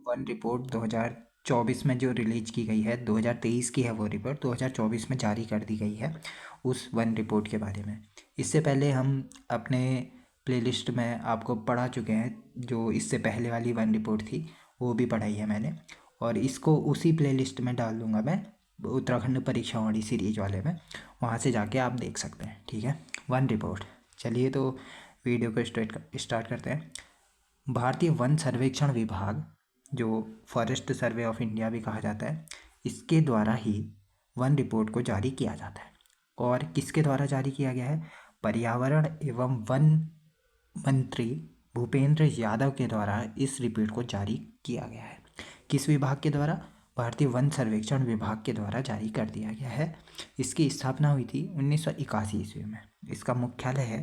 One report 2024 में जो release की गई है, 2023 की है वो रिपोर्ट, 2024 में जारी कर दी गई है उस वन रिपोर्ट के बारे में। इससे पहले हम अपने प्लेलिस्ट में आपको पढ़ा चुके हैं, जो इससे पहले वाली वन रिपोर्ट थी वो भी पढ़ाई है मैंने, और इसको उसी प्लेलिस्ट में डाल दूँगा मैं, उत्तराखंड परीक्षावाणी सीरीज वाले में, वहाँ से जाके आप देख सकते हैं। ठीक है, वन रिपोर्ट। चलिए तो वीडियो को स्टार्ट करते हैं। भारतीय वन सर्वेक्षण विभाग, जो फॉरेस्ट सर्वे ऑफ इंडिया भी कहा जाता है, इसके द्वारा ही वन रिपोर्ट को जारी किया जाता है। और किसके द्वारा जारी किया गया है? पर्यावरण एवं वन मंत्री भूपेंद्र यादव के द्वारा इस रिपोर्ट को जारी किया गया है। किस विभाग के द्वारा? भारतीय वन सर्वेक्षण विभाग के द्वारा जारी कर दिया गया है। इसकी स्थापना हुई थी 1981 ईस्वी में। इसका मुख्यालय है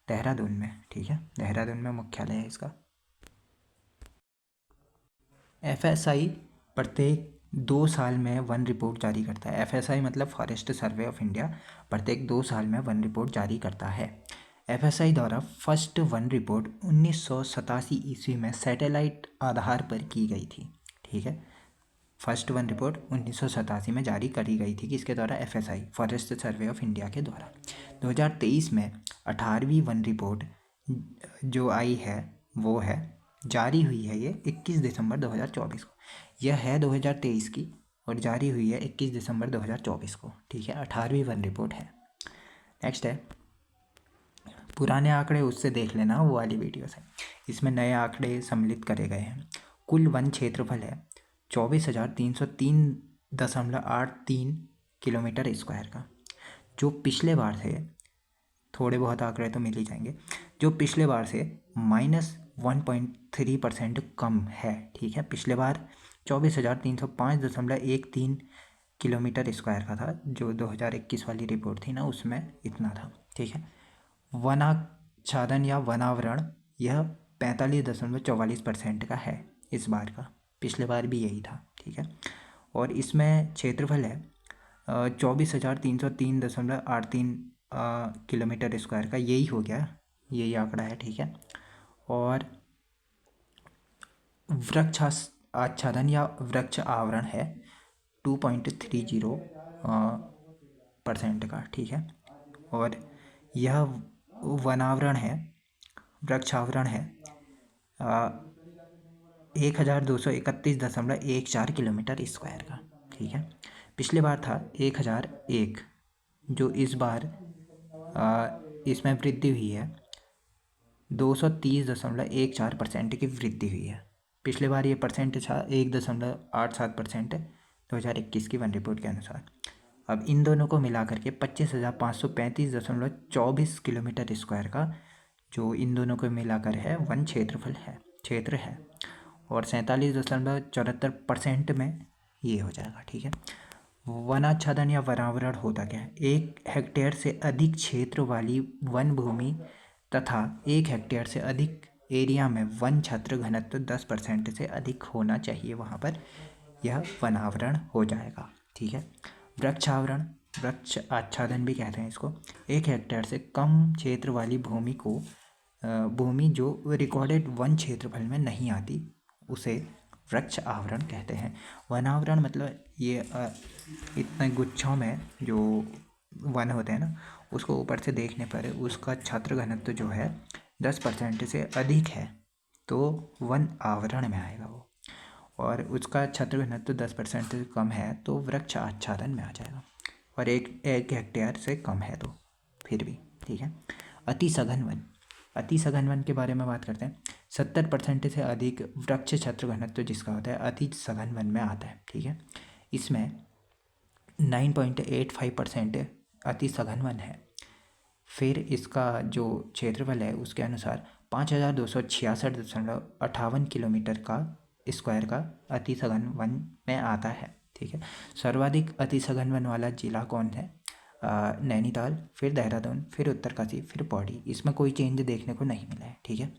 देहरादून में। ठीक है, देहरादून में मुख्यालय है इसका। FSI प्रत्येक 2 साल में वन रिपोर्ट जारी करता है। FSI मतलब फॉरेस्ट सर्वे ऑफ इंडिया प्रत्येक 2 साल में वन रिपोर्ट जारी करता है। FSI द्वारा फर्स्ट वन रिपोर्ट 1987 ईस्वी में सैटेलाइट आधार पर की गई थी। ठीक है, फर्स्ट वन रिपोर्ट 1987 में जारी करी गई थी। किसके द्वारा? FSI forest survey of India के द्वारा। 2023 में 18वीं वन रिपोर्ट जो आई है वो है, जारी हुई है ये 21 दिसंबर 2024 को। यह है 2023 की और जारी हुई है 21 दिसंबर 2024 को। ठीक है, 18वीं वन रिपोर्ट है। नेक्स्ट है, पुराने आंकड़े उससे देख लेना, वो वाली वीडियो से। इसमें नए आंकड़े सम्मिलित करे गए हैं। कुल वन क्षेत्रफल है 24,303.83 किलोमीटर स्क्वायर का, जो पिछले बार से, थोड़े बहुत आंकड़े तो मिल ही जाएंगे, जो पिछले बार से -1.3% कम है। ठीक है, पिछले बार 24,305.13 किलोमीटर स्क्वायर का था, जो 2021 वाली रिपोर्ट थी ना, उसमें इतना था। ठीक है, वनाच्छादन या वनावरण यह 45.44% का है इस बार का, पिछले बार भी यही था। ठीक है, और इसमें क्षेत्रफल है 24,303.83 किलोमीटर स्क्वायर का, यही हो गया, यही आंकड़ा है। ठीक है, और वृक्ष आच्छादन या वृक्ष आवरण है 2.30% का। ठीक है, और यह वनावरण है, वृक्षावरण है 1231.14 किलोमीटर स्क्वायर का। ठीक है, पिछले बार था 1001, जो इस बार इसमें वृद्धि हुई है 230.14% की वृद्धि हुई है। पिछले बार ये परसेंट था 1.87% 2021 की वन रिपोर्ट के अनुसार। अब इन दोनों को मिलाकर के 25,535.24 किलोमीटर स्क्वायर का, जो इन दोनों को मिलाकर है, वन क्षेत्रफल है, क्षेत्र है, और 47.74% में ये हो जाएगा। ठीक है, वनाच्छादन या वनावरण होता क्या है? 1 हेक्टेयर से अधिक क्षेत्र वाली वन भूमि तथा 1 हेक्टेयर से अधिक एरिया में वन छत्र घनत्व 10% से अधिक होना चाहिए, वहाँ पर यह वनावरण हो जाएगा। ठीक है, वृक्षावरण, वृक्ष आच्छादन भी कहते हैं इसको, 1 हेक्टेयर से कम क्षेत्र वाली भूमि को, भूमि जो रिकॉर्डेड वन क्षेत्रफल में नहीं आती, उसे वृक्ष आवरण कहते हैं। वनावरण मतलब ये इतने गुच्छों में जो वन होते हैं ना, उसको ऊपर से देखने पर उसका छात्र घनत्व जो है 10% से अधिक है तो वन आवरण में आएगा वो, और उसका छात्र घनत्व 10% से कम है तो वृक्ष आच्छादन में आ जाएगा, और एक हेक्टेयर से कम है तो फिर भी। ठीक है, अति सघन वन, अति सघन वन के बारे में बात करते हैं। 70% से अधिक वृक्ष छत्र घनत्व जिसका होता है अति सघन वन में आता है। ठीक है, इसमें 9.85% अति सघन वन है। फिर इसका जो क्षेत्रफल है उसके अनुसार 5,266.58 किलोमीटर का स्क्वायर का अति सघन वन में आता है। ठीक है, सर्वाधिक अति सघन वन वाला जिला कौन है? नैनीताल, फिर देहरादून, फिर उत्तरकाशी, फिर पौड़ी। इसमें कोई चेंज देखने को नहीं मिला है। ठीक है,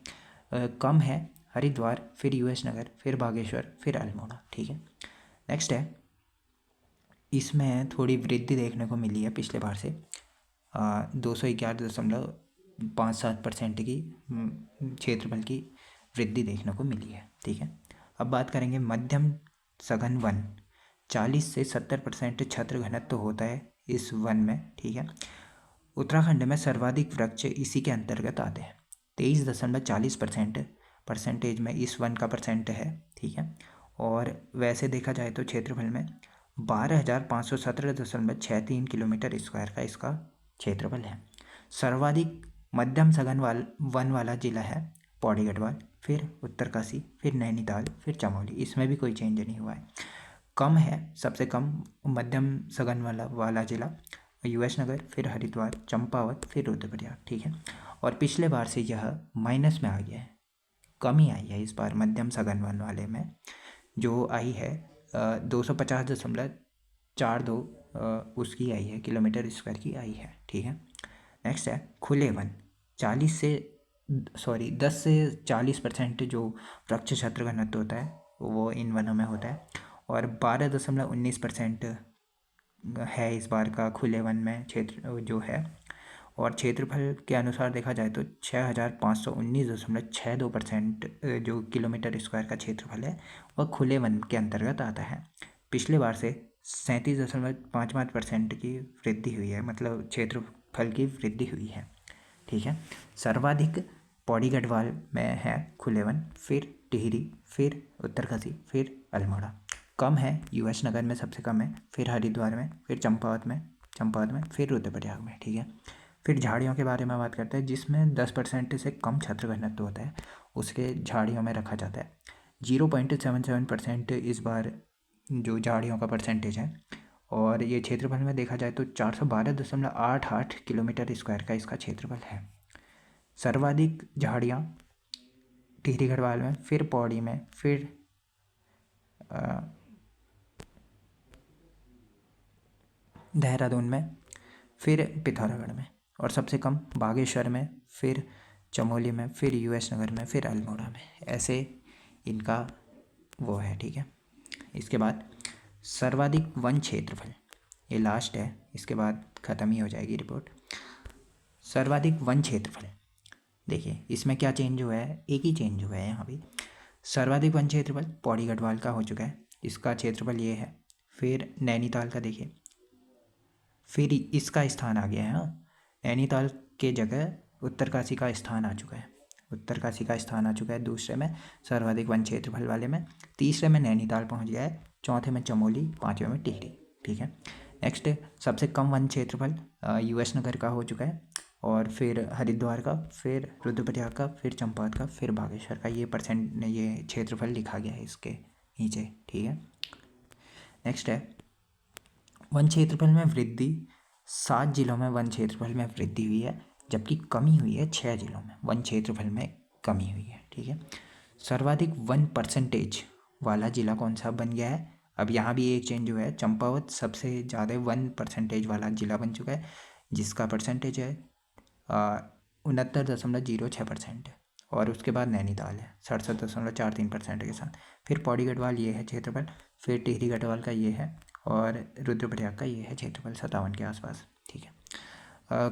कम है हरिद्वार, फिर US नगर, फिर बागेश्वर, फिर अल्मोड़ा। ठीक है, नेक्स्ट है, इसमें थोड़ी वृद्धि देखने को मिली है पिछले बार से, 211.57% की क्षेत्रफल की वृद्धि देखने को मिली है। ठीक है, अब बात करेंगे मध्यम सघन वन। 40 से 70% छत्र घनत्व होता है इस वन में, ठीक है। उत्तराखंड में सर्वाधिक वृक्ष इसी के अंतर्गत आते हैं। 23.40% परसेंटेज में इस वन का परसेंट है, ठीक है। और वैसे देखा जाए तो क्षेत्रफल में 12,517.63 किलोमीटर स्क्वायर का इसका क्षेत्रफल है। सर्वाधिक मध्यम सघन वन वाला जिला है पौड़ी गढ़वाल, फिर उत्तरकाशी, फिर नैनीताल, फिर चमोली। इसमें भी कोई चेंज नहीं हुआ है। कम है, सबसे कम मध्यम सघन वाला जिला यूएस नगर, फिर हरिद्वार, चंपावत, फिर रुद्रप्रयाग, ठीक है। और पिछले बार से यह माइनस में आ गया है, कमी आई है इस बार मध्यम सघन वन वाले में, जो आई है 250.42 उसकी आई है, किलोमीटर स्क्वायर की आई है, ठीक है। नेक्स्ट है खुले वन। 10 से 40% जो वृक्ष क्षेत्र घनत्व होता है वो इन वनों में होता है। और 12.19% है इस बार का खुले वन में क्षेत्र जो है। और क्षेत्रफल के अनुसार देखा जाए तो 6,519.62% जो किलोमीटर स्क्वायर का क्षेत्रफल है वह खुले वन के अंतर्गत आता है। पिछले बार से 37.55% की वृद्धि हुई है, मतलब क्षेत्रफल की वृद्धि हुई है, ठीक है। सर्वाधिक पौड़ी गढ़वाल में है खुले वन, फिर टिहरी, फिर उत्तरकाशी, फिर अल्मोड़ा। कम है यूएस नगर में सबसे कम है, फिर हरिद्वार में, फिर चंपावत में, फिर रुद्रप्रयाग में, ठीक है। फिर झाड़ियों के बारे में बात करते हैं, जिसमें 10% से कम छत्र घनत्व होता है उसके झाड़ियों में रखा जाता है। 0.77% इस बार जो झाड़ियों का परसेंटेज है। और ये क्षेत्रफल में देखा जाए तो 412.88 किलोमीटर स्क्वायर का इसका क्षेत्रफल है। सर्वाधिक झाड़ियाँ टिहरी गढ़वाल में, फिर पौड़ी में, फिर देहरादून में, फिर पिथौरागढ़ में। और सबसे कम बागेश्वर में, फिर चमोली में, फिर यूएस नगर में, फिर अल्मोड़ा में। ऐसे इनका वो है, ठीक है। इसके बाद सर्वाधिक वन क्षेत्रफल, ये लास्ट है, इसके बाद ख़त्म ही हो जाएगी रिपोर्ट। सर्वाधिक वन क्षेत्रफल देखिए इसमें क्या चेंज हुआ है, एक ही चेंज हुआ है यहाँ भी। सर्वाधिक वन क्षेत्रफल पौड़ी गढ़वाल का हो चुका है, इसका क्षेत्रफल ये है। फिर नैनीताल का देखिए, फिर इसका स्थान आ गया है। हाँ, नैनीताल के जगह उत्तरकाशी का स्थान आ चुका है, उत्तरकाशी का स्थान आ चुका है दूसरे में सर्वाधिक वन क्षेत्रफल वाले में। तीसरे में नैनीताल पहुंच गया है, चौथे में चमोली, पाँचवें में टिहरी, ठीक है। नेक्स्ट सबसे कम वन क्षेत्रफल यूएस नगर का हो चुका है, और फिर हरिद्वार का, फिर रुद्रप्रयाग का, फिर चंपावत का, फिर बागेश्वर का। ये क्षेत्रफल लिखा गया है इसके नीचे, ठीक है। नेक्स्ट है वन क्षेत्रफल में वृद्धि। 7 जिलों में वन क्षेत्रफल में वृद्धि हुई है, जबकि कमी हुई है 6 जिलों में वन क्षेत्रफल में कमी हुई है, ठीक है। सर्वाधिक वन परसेंटेज वाला जिला कौन सा बन गया है, अब यहाँ भी एक चेंज हुआ है। चंपावत सबसे ज़्यादा 1% वाला जिला बन चुका है, जिसका परसेंटेज है 69.06%। और उसके बाद नैनीताल है 67.43% के साथ। फिर पौड़ी गढ़वाल ये है क्षेत्रफल, फिर टिहरी गढ़वाल का ये है, और रुद्रप्रयाग का ये है क्षेत्रफल 57 के आसपास, ठीक है।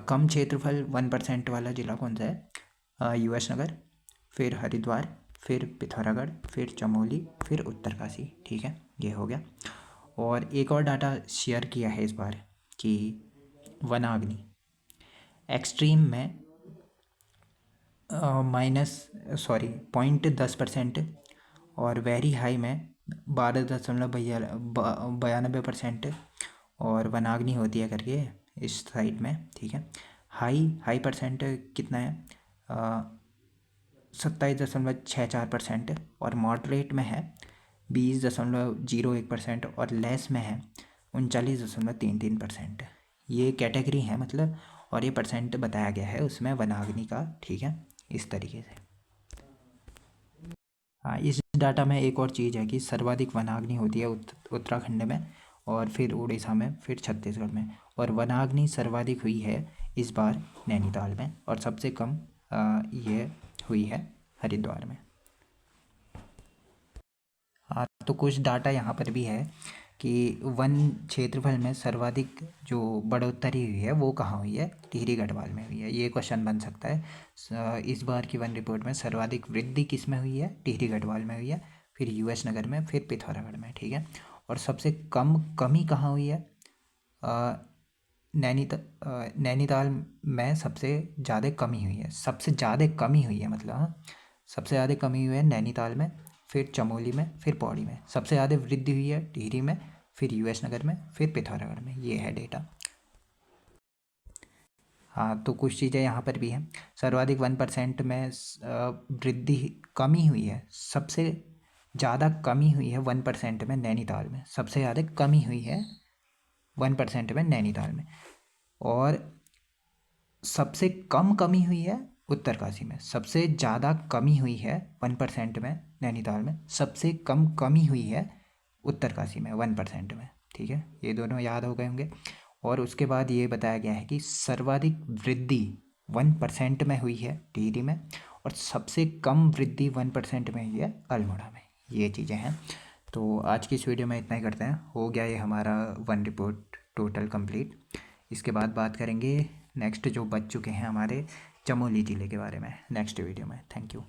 कम क्षेत्रफल 1% वाला जिला कौन सा है, यूएस नगर, फिर हरिद्वार, फिर पिथौरागढ़, फिर चमोली, फिर उत्तरकाशी, ठीक है। ये हो गया। और एक और डाटा शेयर किया है इस बार कि वनाग्नि एक्सट्रीम में -0.10%, और वेरी हाई में 12.92%, और वनाग्नि होती है करके इस साइड में, ठीक है। हाई परसेंट कितना है, 27.64%, और मॉडरेट में है 20.01%, और लेस में है 39.33%। ये कैटेगरी है मतलब, और ये परसेंट बताया गया है उसमें वनाग्नि का, ठीक है, इस तरीके से। हाँ, इस डाटा में एक और चीज़ है कि सर्वाधिक वनाग्नि होती है उत्तराखंड में, और फिर उड़ीसा में, फिर छत्तीसगढ़ में। और वनाग्नि सर्वाधिक हुई है इस बार नैनीताल में, और सबसे कम ये हुई है हरिद्वार में। हाँ, तो कुछ डाटा यहाँ पर भी है कि वन क्षेत्रफल में सर्वाधिक जो बढ़ोतरी हुई है वो कहाँ हुई है, टिहरी गढ़वाल में हुई है। ये क्वेश्चन बन सकता है। इस बार की वन रिपोर्ट में सर्वाधिक वृद्धि किस में हुई है, टिहरी गढ़वाल में हुई है। फिर यूएस नगर में, फिर पिथौरागढ़ में, ठीक है। और सबसे कम कमी कहाँ हुई है? नैनीताल में सबसे ज़्यादा कमी हुई है, सबसे ज़्यादा कमी हुई है मतलब, हाँ, सबसे ज़्यादा कमी हुई है नैनीताल में, फिर चमोली में, फिर पौड़ी में। सबसे ज़्यादा वृद्धि हुई है टिहरी में, फिर यूएस नगर में, फिर पिथौरागढ़ में। ये है डेटा। हाँ, तो कुछ चीज़ें यहाँ पर भी हैं। सर्वाधिक 1% में वृद्धि कमी हुई है, सबसे ज़्यादा कमी हुई है 1% में नैनीताल में, सबसे ज़्यादा कमी हुई है 1% में नैनीताल में। और सबसे कम कमी हुई है उत्तरकाशी में। सबसे ज़्यादा कमी हुई है 1% में नैनीताल में, सबसे कम कमी हुई है उत्तरकाशी में 1% में, ठीक है। ये दोनों याद हो गए होंगे। और उसके बाद ये बताया गया है कि सर्वाधिक वृद्धि 1% में हुई है टिहरी में, और सबसे कम वृद्धि 1% में हुई है अल्मोड़ा में। ये चीज़ें हैं। तो आज की इस वीडियो में इतना ही करते हैं। हो गया ये हमारा वन रिपोर्ट टोटल कंप्लीट। इसके बाद बात करेंगे नेक्स्ट जो बच चुके हैं हमारे चमोली ज़िले के बारे में नेक्स्ट वीडियो में। Thank you.